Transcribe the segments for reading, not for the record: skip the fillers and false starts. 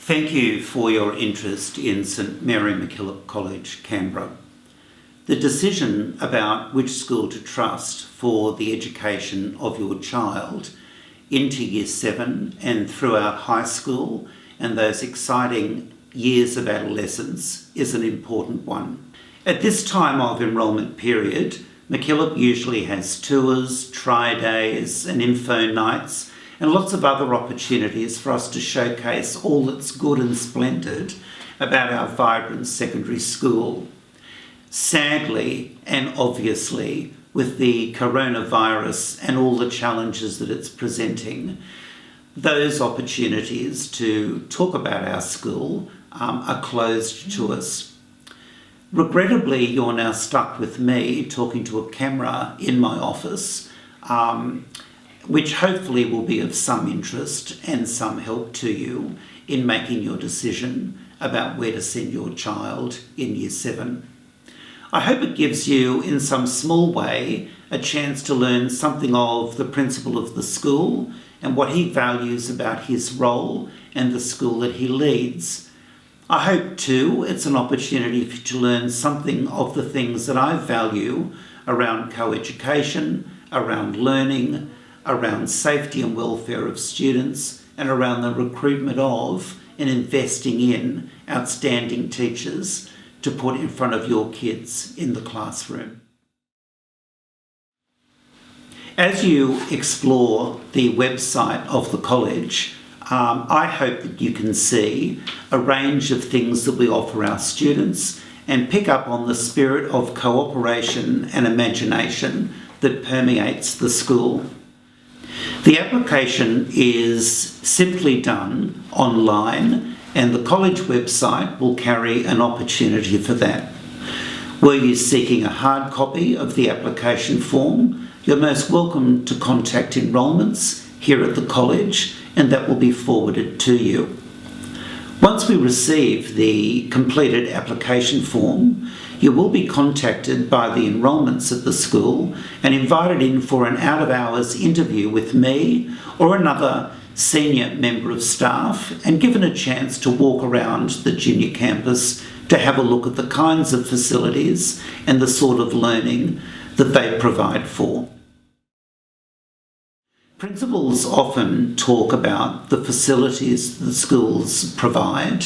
Thank you for your interest in St Mary MacKillop College, Canberra. The decision about which school to trust for the education of your child into Year 7 and throughout high school and those exciting years of adolescence is an important one. At this time of enrolment period, MacKillop usually has tours, tri-days and info nights and lots of other opportunities for us to showcase all that's good and splendid about our vibrant secondary school. Sadly and obviously, with the coronavirus and all the challenges that it's presenting, those opportunities to talk about our school are closed to us. Regrettably, you're now stuck with me talking to a camera in my office, which hopefully will be of some interest and some help to you in making your decision about where to send your child in Year 7. I hope it gives you, in some small way, a chance to learn something of the principal of the school and what he values about his role and the school that he leads. I hope too it's an opportunity for you to learn something of the things that I value around co-education, around learning, around safety and welfare of students, and around the recruitment of and investing in outstanding teachers to put in front of your kids in the classroom. As you explore the website of the college, I hope that you can see a range of things that we offer our students and pick up on the spirit of cooperation and imagination that permeates the school. The application is simply done online, and the college website will carry an opportunity for that. Were you seeking a hard copy of the application form, you're most welcome to contact Enrollments here at the college, and that will be forwarded to you. Once we receive the completed application form, you will be contacted by the enrolments at the school and invited in for an out-of-hours interview with me or another senior member of staff and given a chance to walk around the junior campus to have a look at the kinds of facilities and the sort of learning that they provide for. Principals often talk about the facilities the schools provide,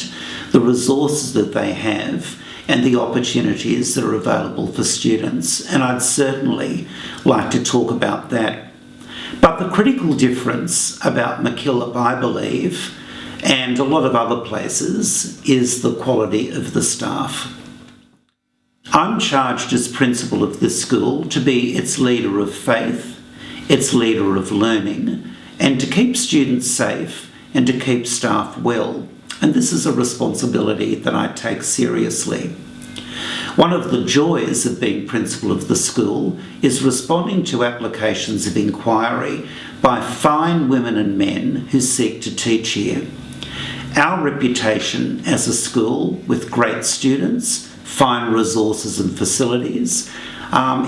the resources that they have, and the opportunities that are available for students, and I'd certainly like to talk about that. But the critical difference about MacKillop, I believe, and a lot of other places, is the quality of the staff. I'm charged as principal of this school to be its leader of faith, its leader of learning, and to keep students safe and to keep staff well. And this is a responsibility that I take seriously. One of the joys of being principal of the school is responding to applications of inquiry by fine women and men who seek to teach here. Our reputation as a school with great students, fine resources and facilities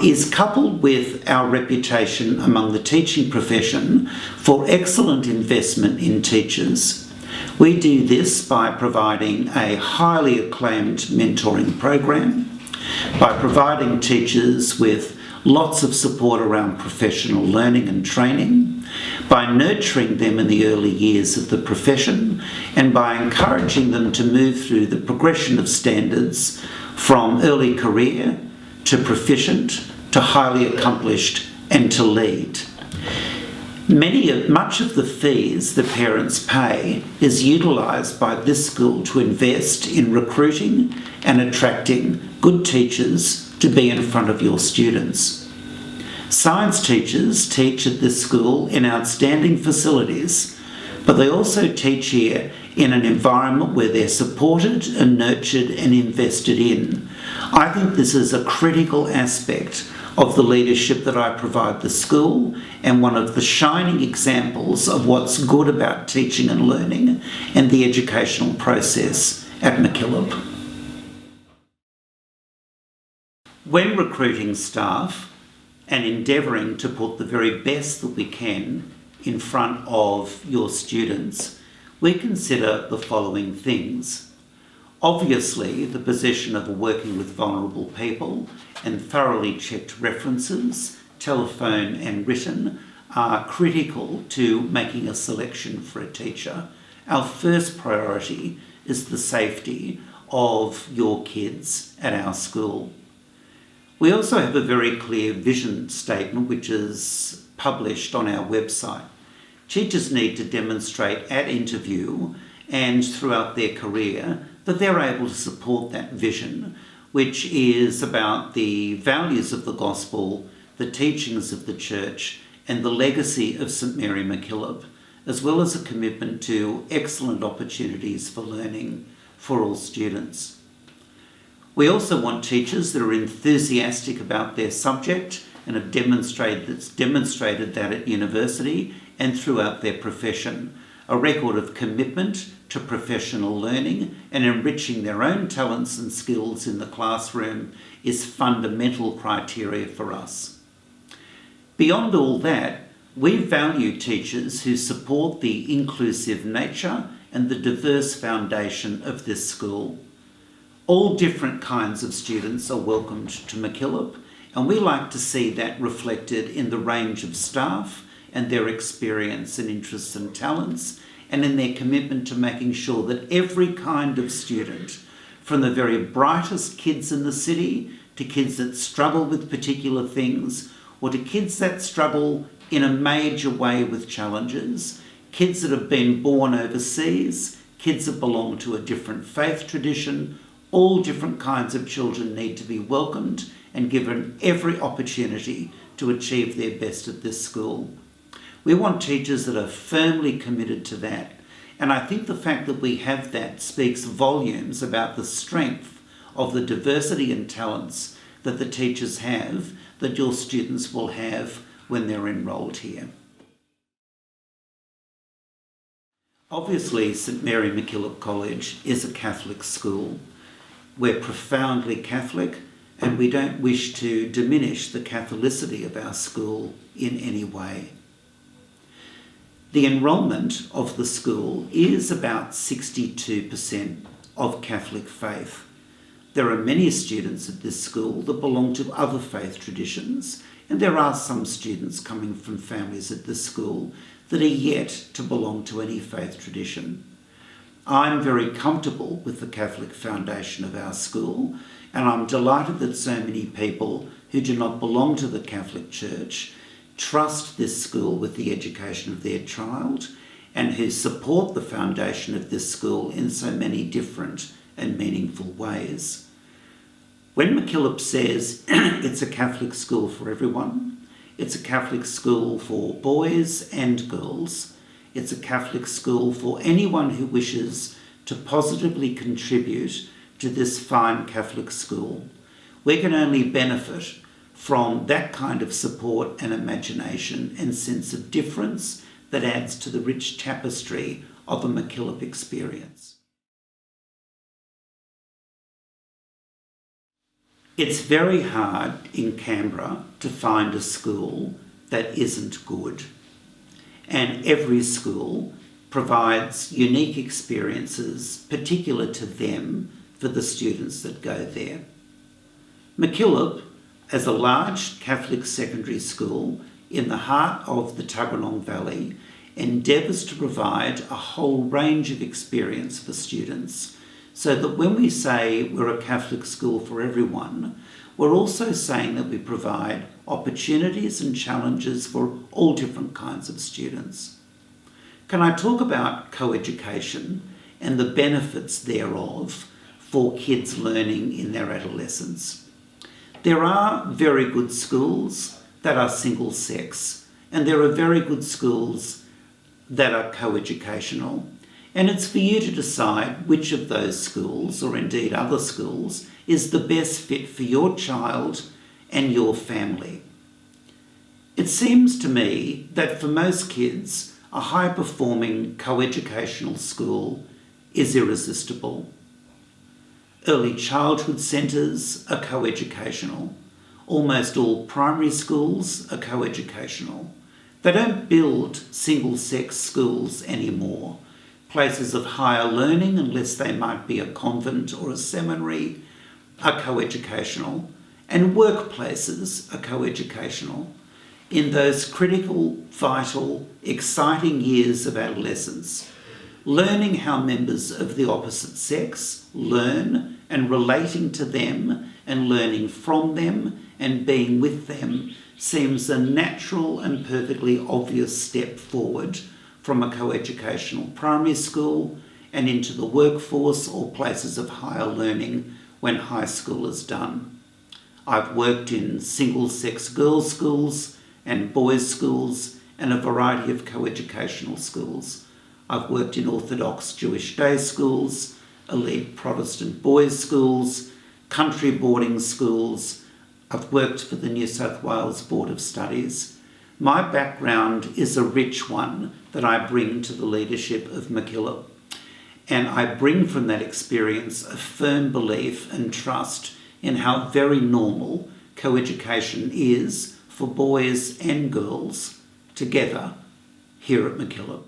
is coupled with our reputation among the teaching profession for excellent investment in teachers. We do this by providing a highly acclaimed mentoring program, by providing teachers with lots of support around professional learning and training, by nurturing them in the early years of the profession, and by encouraging them to move through the progression of standards from early career to proficient to highly accomplished and to lead. Much of the fees that parents pay is utilised by this school to invest in recruiting and attracting good teachers to be in front of your students. Science teachers teach at this school in outstanding facilities, but they also teach here in an environment where they're supported and nurtured and invested in. I think this is a critical aspect of the leadership that I provide the school, and one of the shining examples of what's good about teaching and learning and the educational process at MacKillop. When recruiting staff and endeavouring to put the very best that we can in front of your students, we consider the following things. Obviously, the possession of working with vulnerable people and thoroughly checked references, telephone and written, are critical to making a selection for a teacher. Our first priority is the safety of your kids at our school. We also have a very clear vision statement which is published on our website. Teachers need to demonstrate at interview and throughout their career that they're able to support that vision, which is about the values of the gospel, the teachings of the church, and the legacy of St Mary MacKillop, as well as a commitment to excellent opportunities for learning for all students. We also want teachers that are enthusiastic about their subject and have demonstrated that at university and throughout their profession. A record of commitment to professional learning and enriching their own talents and skills in the classroom is fundamental criteria for us. Beyond all that, we value teachers who support the inclusive nature and the diverse foundation of this school. All different kinds of students are welcomed to MacKillop, and we like to see that reflected in the range of staff and their experience and interests and talents, and in their commitment to making sure that every kind of student, from the very brightest kids in the city to kids that struggle with particular things, or to kids that struggle in a major way with challenges, kids that have been born overseas, kids that belong to a different faith tradition, all different kinds of children need to be welcomed and given every opportunity to achieve their best at this school. We want teachers that are firmly committed to that. And I think the fact that we have that speaks volumes about the strength of the diversity and talents that the teachers have, that your students will have when they're enrolled here. Obviously, St Mary MacKillop College is a Catholic school. We're profoundly Catholic, and we don't wish to diminish the Catholicity of our school in any way. The enrolment of the school is about 62% of Catholic faith. There are many students at this school that belong to other faith traditions, and there are some students coming from families at this school that are yet to belong to any faith tradition. I'm very comfortable with the Catholic foundation of our school, and I'm delighted that so many people who do not belong to the Catholic Church trust this school with the education of their child, and who support the foundation of this school in so many different and meaningful ways. When MacKillop says it's a Catholic school for everyone, it's a Catholic school for boys and girls, it's a Catholic school for anyone who wishes to positively contribute to this fine Catholic school. We can only benefit from that kind of support and imagination and sense of difference that adds to the rich tapestry of a MacKillop experience. It's very hard in Canberra to find a school that isn't good, and every school provides unique experiences particular to them for the students that go there. MacKillop, as a large Catholic secondary school in the heart of the Tuggeranong Valley, endeavours to provide a whole range of experience for students, so that when we say we're a Catholic school for everyone, we're also saying that we provide opportunities and challenges for all different kinds of students. Can I talk about co-education and the benefits thereof for kids learning in their adolescence? There are very good schools that are single sex, and there are very good schools that are co-educational. And it's for you to decide which of those schools, or indeed other schools, is the best fit for your child and your family. It seems to me that for most kids, a high-performing co-educational school is irresistible. Early childhood centres are co-educational. Almost all primary schools are co-educational. They don't build single-sex schools anymore. Places of higher learning, unless they might be a convent or a seminary, are co-educational, and workplaces are co-educational in those critical, vital, exciting years of adolescence. Learning how members of the opposite sex learn and relating to them and learning from them and being with them seems a natural and perfectly obvious step forward from a co-educational primary school and into the workforce or places of higher learning when high school is done. I've worked in single-sex girls' schools and boys' schools and a variety of co-educational schools. I've worked in Orthodox Jewish day schools, elite Protestant boys' schools, country boarding schools. I've worked for the New South Wales Board of Studies. My background is a rich one that I bring to the leadership of MacKillop, and I bring from that experience a firm belief and trust in how very normal co-education is for boys and girls together here at MacKillop.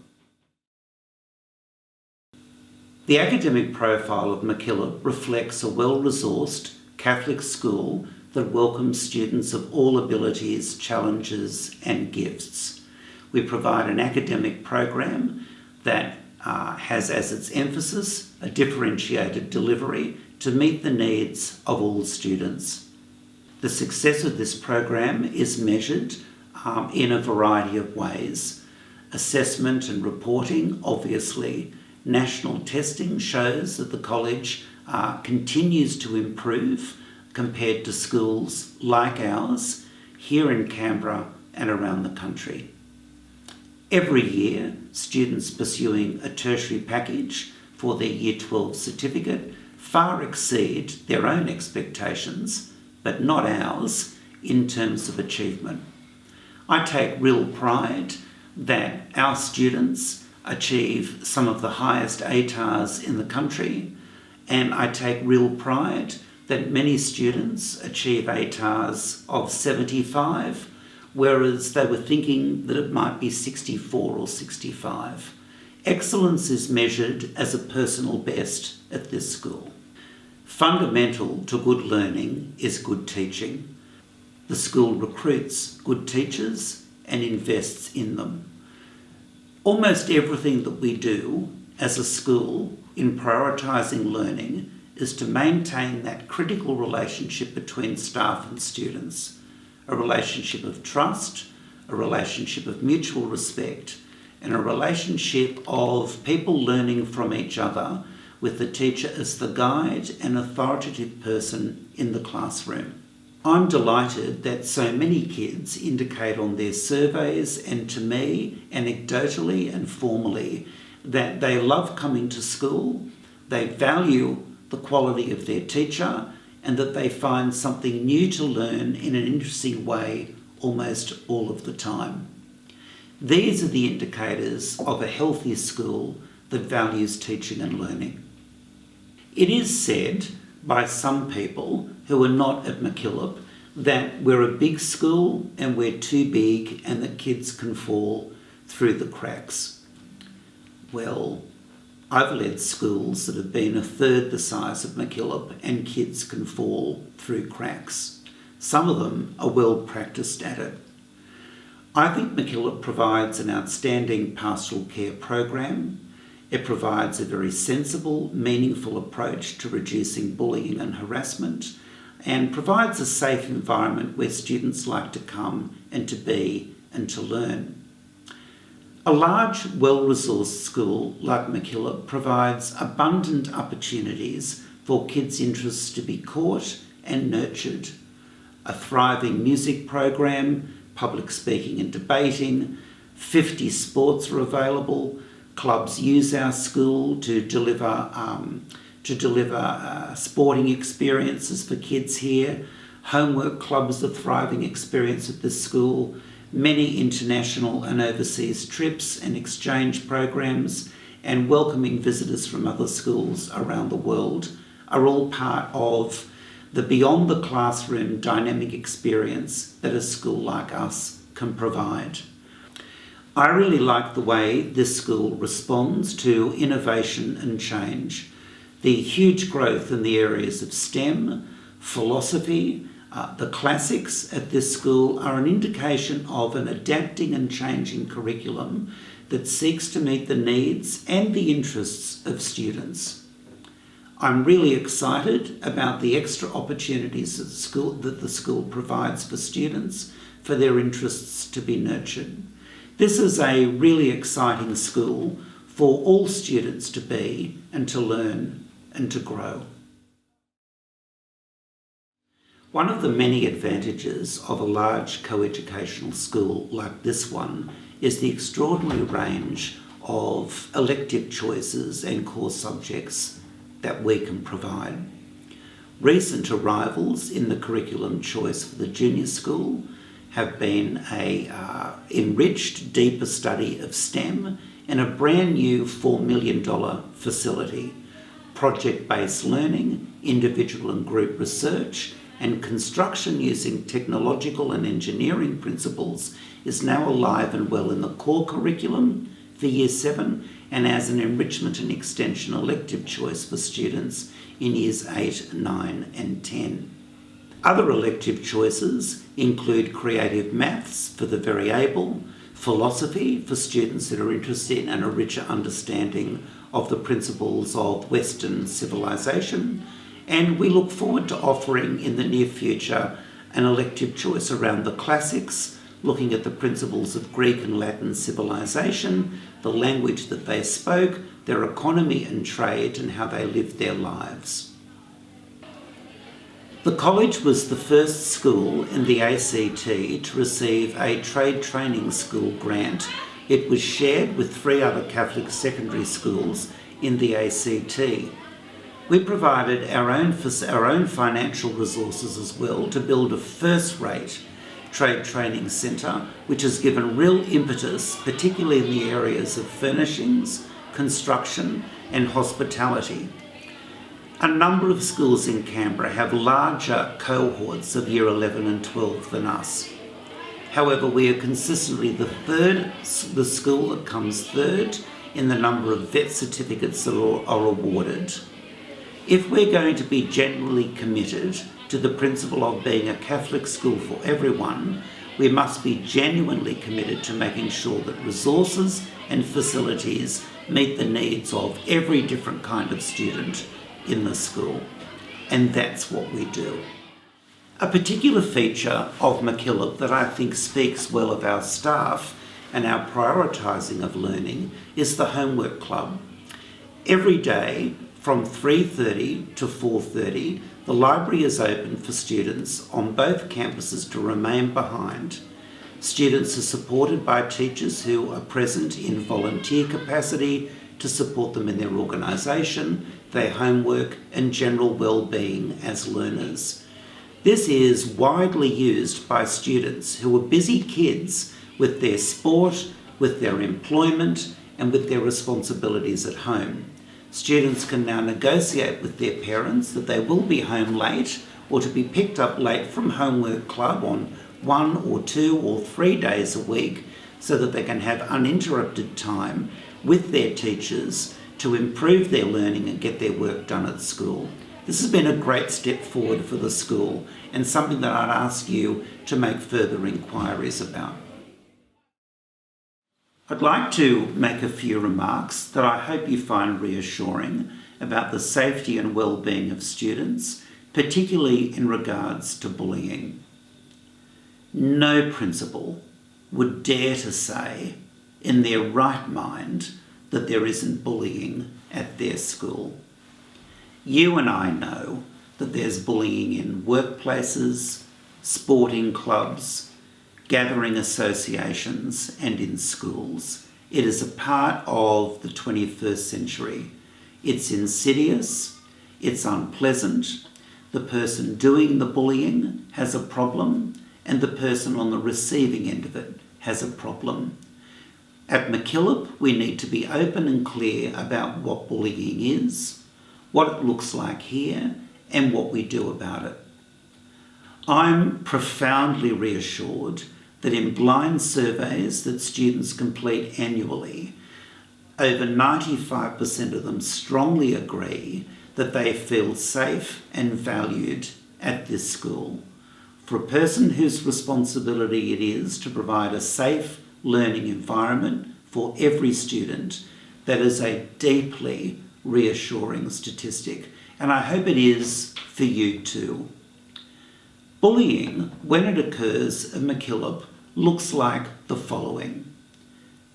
The academic profile of MacKillop reflects a well-resourced Catholic school that welcomes students of all abilities, challenges and gifts. We provide an academic program that has as its emphasis a differentiated delivery to meet the needs of all students. The success of this program is measured in a variety of ways. Assessment and reporting, obviously. National testing shows that the college continues to improve compared to schools like ours here in Canberra and around the country. Every year, students pursuing a tertiary package for their Year 12 certificate far exceed their own expectations, but not ours, in terms of achievement. I take real pride that our students achieve some of the highest ATARs in the country, and I take real pride that many students achieve ATARs of 75, whereas they were thinking that it might be 64 or 65. Excellence is measured as a personal best at this school. Fundamental to good learning is good teaching. The school recruits good teachers and invests in them. Almost everything that we do as a school in prioritising learning is to maintain that critical relationship between staff and students, a relationship of trust, a relationship of mutual respect, and a relationship of people learning from each other with the teacher as the guide and authoritative person in the classroom. I'm delighted that so many kids indicate on their surveys and to me, anecdotally and formally, that they love coming to school, they value the quality of their teacher, and that they find something new to learn in an interesting way almost all of the time. These are the indicators of a healthy school that values teaching and learning. It is said by some people who are not at MacKillop that we're a big school and we're too big and that kids can fall through the cracks. Well, I've led schools that have been a third the size of MacKillop and kids can fall through cracks. Some of them are well practiced at it. I think MacKillop provides an outstanding pastoral care program. It provides a very sensible, meaningful approach to reducing bullying and harassment, and provides a safe environment where students like to come and to be and to learn. A large, well-resourced school like MacKillop provides abundant opportunities for kids' interests to be caught and nurtured. A thriving music program, public speaking and debating, 50 sports are available. Clubs use our school to deliver sporting experiences for kids here. Homework clubs are a thriving experience at this school. Many international and overseas trips and exchange programs and welcoming visitors from other schools around the world are all part of the beyond the classroom dynamic experience that a school like us can provide. I really like the way this school responds to innovation and change. The huge growth in the areas of STEM, philosophy, the classics at this school are an indication of an adapting and changing curriculum that seeks to meet the needs and the interests of students. I'm really excited about the extra opportunities that the school provides for students for their interests to be nurtured. This is a really exciting school for all students to be and to learn and to grow. One of the many advantages of a large co-educational school like this one is the extraordinary range of elective choices and core subjects that we can provide. Recent arrivals in the curriculum choice for the junior school have been a enriched, deeper study of STEM and a brand new $4 million facility, project-based learning, individual and group research, and construction using technological and engineering principles is now alive and well in the core curriculum for Year 7 and as an enrichment and extension elective choice for students in Years 8, 9 and 10. Other elective choices include creative maths for the very able, philosophy for students that are interested in a richer understanding of the principles of Western civilization, and we look forward to offering in the near future an elective choice around the classics, looking at the principles of Greek and Latin civilization, the language that they spoke, their economy and trade, and how they lived their lives. The college was the first school in the ACT to receive a trade training school grant. It was shared with 3 other Catholic secondary schools in the ACT. We provided our own financial resources as well to build a first-rate trade training centre, which has given real impetus, particularly in the areas of furnishings, construction and hospitality. A number of schools in Canberra have larger cohorts of Year 11 and 12 than us. However, we are consistently the school that comes third in the number of vet certificates that are awarded. If we're going to be genuinely committed to the principle of being a Catholic school for everyone, we must be genuinely committed to making sure that resources and facilities meet the needs of every different kind of student in the school. And that's what we do. A particular feature of MacKillop that I think speaks well of our staff and our prioritising of learning is the homework club. Every day from 3:30 to 4:30, the library is open for students on both campuses to remain behind. Students are supported by teachers who are present in volunteer capacity to support them in their organisation, their homework and general wellbeing as learners. This is widely used by students who are busy kids with their sport, with their employment and with their responsibilities at home. Students can now negotiate with their parents that they will be home late or to be picked up late from homework club on 1 or 2 or 3 days a week so that they can have uninterrupted time with their teachers to improve their learning and get their work done at school. This has been a great step forward for the school and something that I'd ask you to make further inquiries about. I'd like to make a few remarks that I hope you find reassuring about the safety and well-being of students, particularly in regards to bullying. No principal would dare to say in their right mind that there isn't bullying at their school. You and I know that there's bullying in workplaces, sporting clubs, gathering associations and in schools. It is a part of the 21st century. It's insidious, it's unpleasant, the person doing the bullying has a problem and the person on the receiving end of it has a problem. At MacKillop, we need to be open and clear about what bullying is, what it looks like here, and what we do about it. I'm profoundly reassured that in blind surveys that students complete annually, over 95% of them strongly agree that they feel safe and valued at this school. For a person whose responsibility it is to provide a safe learning environment for every student, that is a deeply reassuring statistic, and I hope it is for you too. Bullying, when it occurs at MacKillop, looks like the following: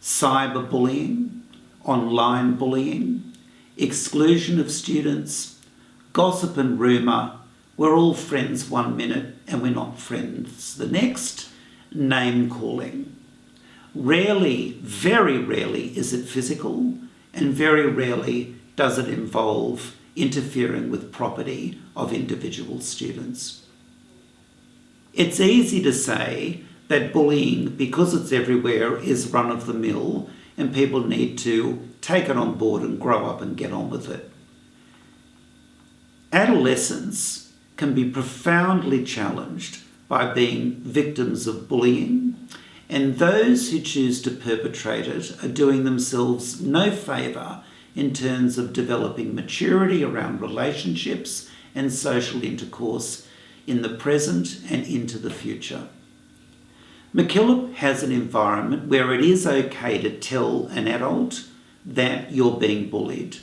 cyberbullying, online bullying, exclusion of students, gossip and rumour, we're all friends 1 minute and we're not friends the next, name calling. Rarely, very rarely is it physical, and very rarely does it involve interfering with property of individual students. It's easy to say that bullying, because it's everywhere, is run of the mill and people need to take it on board and grow up and get on with it. Adolescents can be profoundly challenged by being victims of bullying, and those who choose to perpetrate it are doing themselves no favour in terms of developing maturity around relationships and social intercourse in the present and into the future. MacKillop has an environment where it is okay to tell an adult that you're being bullied.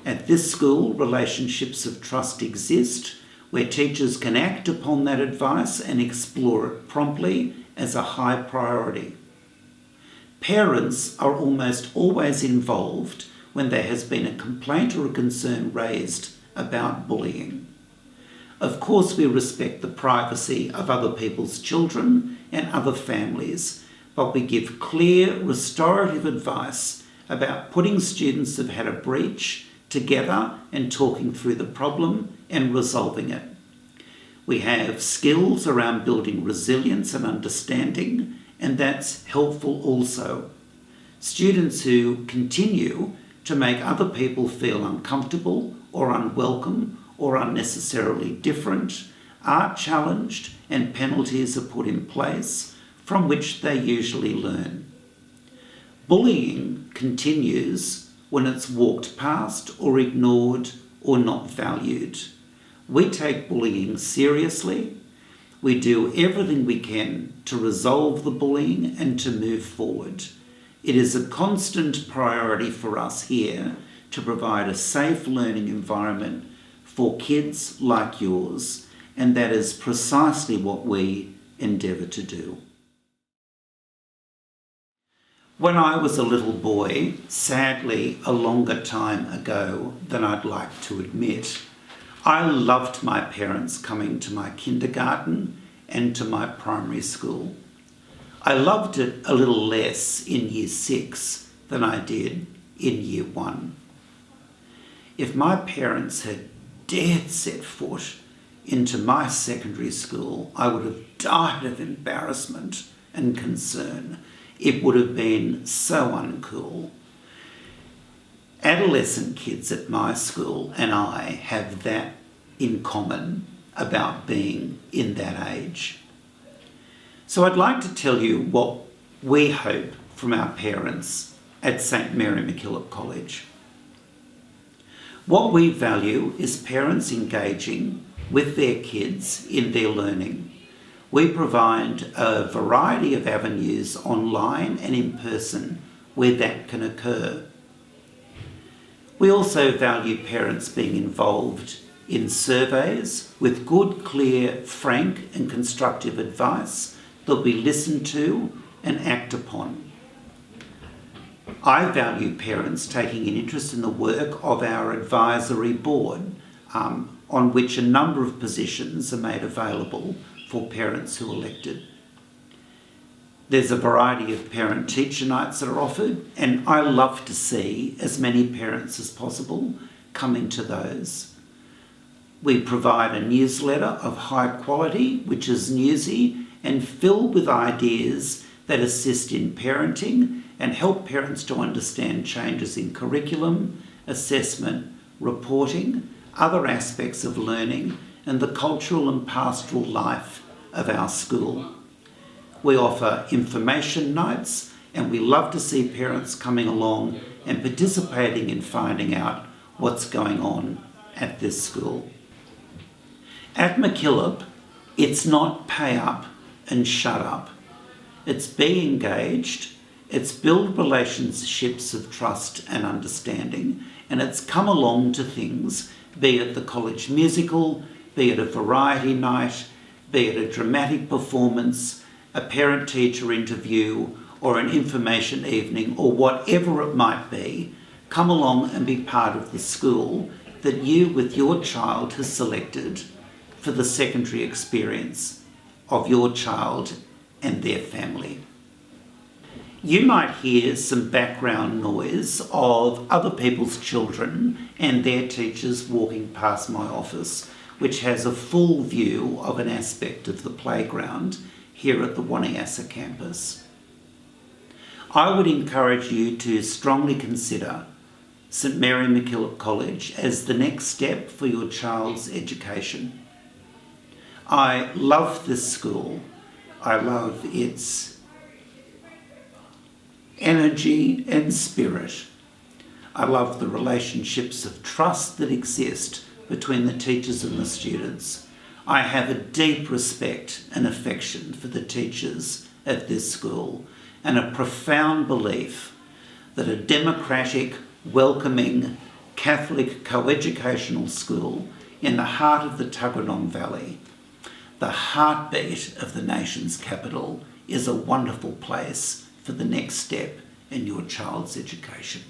At this school, relationships of trust exist where teachers can act upon that advice and explore it promptly as a high priority. Parents are almost always involved when there has been a complaint or a concern raised about bullying. Of course, we respect the privacy of other people's children and other families, but we give clear, restorative advice about putting students who've had a breach together and talking through the problem and resolving it. We have skills around building resilience and understanding, and that's helpful also. Students who continue to make other people feel uncomfortable or unwelcome or unnecessarily different are challenged and penalties are put in place from which they usually learn. Bullying continues when it's walked past or ignored or not valued. We take bullying seriously. We do everything we can to resolve the bullying and to move forward. It is a constant priority for us here to provide a safe learning environment for kids like yours, and that is precisely what we endeavour to do. When I was a little boy, sadly a longer time ago than I'd like to admit, I loved my parents coming to my kindergarten and to my primary school. I loved it a little less in year 6 than I did in year 1. If my parents had dared set foot into my secondary school, I would have died of embarrassment and concern. It would have been so uncool. Adolescent kids at my school and I have that in common about being in that age. So I'd like to tell you what we hope from our parents at St Mary MacKillop College. What we value is parents engaging with their kids in their learning. We provide a variety of avenues online and in person where that can occur. We also value parents being involved in surveys with good, clear, frank and constructive advice that we listen to and act upon. I value parents taking an interest in the work of our advisory board, on which a number of positions are made available for parents who elected. There's a variety of parent-teacher nights that are offered, and I love to see as many parents as possible coming to those. We provide a newsletter of high quality, which is newsy and filled with ideas that assist in parenting and help parents to understand changes in curriculum, assessment, reporting, other aspects of learning, and the cultural and pastoral life of our school. We offer information nights, and we love to see parents coming along and participating in finding out what's going on at this school. At MacKillop, it's not pay up and shut up. It's be engaged, it's build relationships of trust and understanding, and it's come along to things, be it the college musical, be it a variety night, be it a dramatic performance, a parent-teacher interview, or an information evening, or whatever it might be. Come along and be part of the school that you with your child has selected for the secondary experience of your child and their family. You might hear some background noise of other people's children and their teachers walking past my office, which has a full view of an aspect of the playground here at the Wanniassa campus. I would encourage you to strongly consider St Mary MacKillop College as the next step for your child's education. I love this school. I love its energy and spirit. I love the relationships of trust that exist between the teachers and the students. I have a deep respect and affection for the teachers at this school, and a profound belief that a democratic, welcoming, Catholic co-educational school in the heart of the Tuggeranong Valley, the heartbeat of the nation's capital, is a wonderful place for the next step in your child's education.